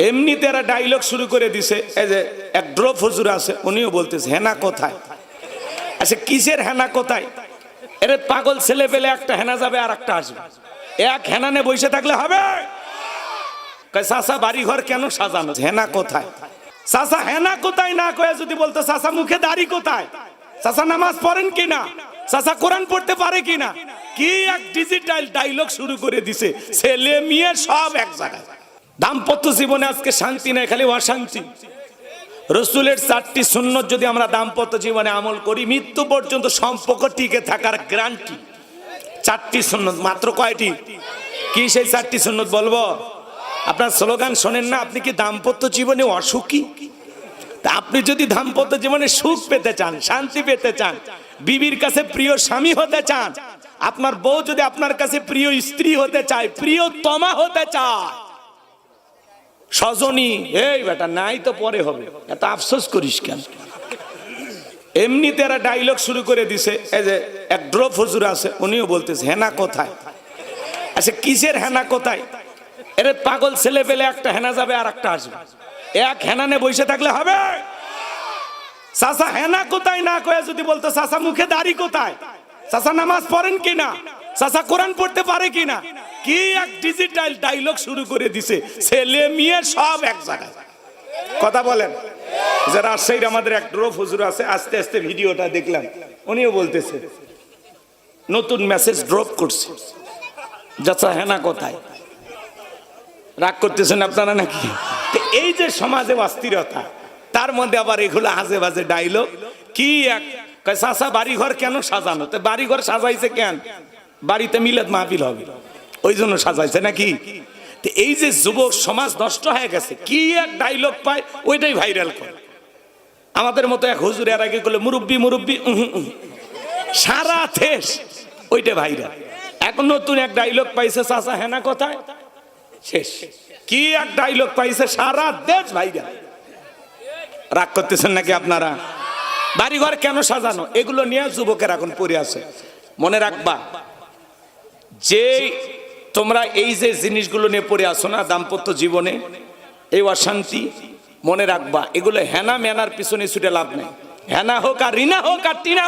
এমনিতে এরা ডায়লগ শুরু করে দিছে। এই যে এক ড্রপ হুজুর আছে, উনিও বলতেছে হেনা কোথায়। আচ্ছা কিসের হেনা কোথায়? এর পাগল ছেলে পেলে একটা হেনা যাবে আর একটা আসবে, এক হেনানে বসে থাকলে হবে? চাচা বাড়ি ঘর কেন সাজানো, হেনা কোথায়? চাচা হেনা কোথায় না কয়ে যদি বলতো চাচা মুখে দাড়ি কোথায়, চাচা নামাজ পড়েন কিনা, চাচা কোরআন পড়তে পারে কিনা, কি এক ডিজিটাল ডায়লগ শুরু করে দিছে। ছেলে মেয়ে সব এক জায়গায়। দাম্পত্য জীবনে আজকে শান্তি নাই, খালি অশান্তি। রসুলের 4টি সুন্নত যদি আমরা দাম্পত্য জীবনে আমল করি, মৃত্যু পর্যন্ত সম্পর্ক টিকে থাকার গ্যারান্টি। 4টি সুন্নত, মাত্র কয়টি? কি সেই 4টি সুন্নত বলবো? আপনার স্লোগান শোনেন না, আপনি কি দাম্পত্য জীবনে অসুখী? তা আপনি যদি দাম্পত্য জীবনে সুখ পেতে চান, শান্তি পেতে চান, বিবির কাছে প্রিয় স্বামী হতে চান, আপনার বউ যদি আপনার কাছে প্রিয় স্ত্রী হতে চায়, প্রিয়তমা হতে চায়, সজনী, এই বেটা নাই তো পরে হবে, এত আফসোস করিস কেন? এমনিতে এরা ডায়লগ শুরু করে দিছে। এই যে এক ড্রপ হুজুর আছে, উনিও বলতেছে হেনা কোথায়। আচ্ছা কিসের হেনা কোথায়? এর পাগল ছেলে পেলে একটা হেনা যাবে আর একটা আসবে, এক হেনানে বসে থাকলে হবে? চাচা হেনা কোথায় না কয়ে যদি বলতো চাচা মুখে দাড়ি কোথায়, চাচা নামাজ পড়েন কিনা, চাচা কোরআন পড়তে পারে কিনা, কি এক ডিজিটাল ডায়লগ শুরু করে দিছে। ছেলে মেয়ে সব এক জায়গায়। কথা বলেন। যে রাজশাহীর আমাদের এক ড্রপ হুজুর আছে, আস্তে আস্তে ভিডিওটা দেখলাম, উনিও বলতেছে নতুন মেসেজ ড্রপ করছে, চাচা হেনা কোথায়। রাগ করতেছেন আপনারা নাকি? এই যে সমাজে অস্থিরতা, তার মধ্যে আবার এগুলো আজে বাজে ডায়লগ। কি এক চাচা বাড়ি ঘর কেন সাজানো, তো বাড়ি ঘর সাজাইছে কেন? বাড়িতে মিলাদ মাহফিল হবে, ওই জন্য সাজাইছে নাকি? এই যে যুবক সমাজ নষ্ট হয়ে গেছে, কি এক ডায়লগ পায় ওইটাই ভাইরাল করে। আমাদের মতো এক হুজুর এর আগে করলে মুরব্বি মুরব্বি, সারা দেশ ওইটা ভাইরাল। এখন নতুন এক ডায়লগ পাইছে, চাচা হেনা কোথায়, শেষ। কি এক ডায়লগ পাইছে, সারা দেশ ভাইরাল। রাগ করতেছেন নাকি আপনারা? বাড়িঘর কেন সাজানো, এগুলো নিয়ে যুবকের এখন পড়ে আছে। মনে রাখবা, যে তোমরা এই যে জিনিসগুলো নিয়ে পড়ে আসো না দাম্পত্য জীবনে, এই অশান্তি, মনে রাখবা এগুলো হেনা মেনার পিছনে ছুটে লাভ নেই। হেনা হোক আর রিনা হোক আর টিনা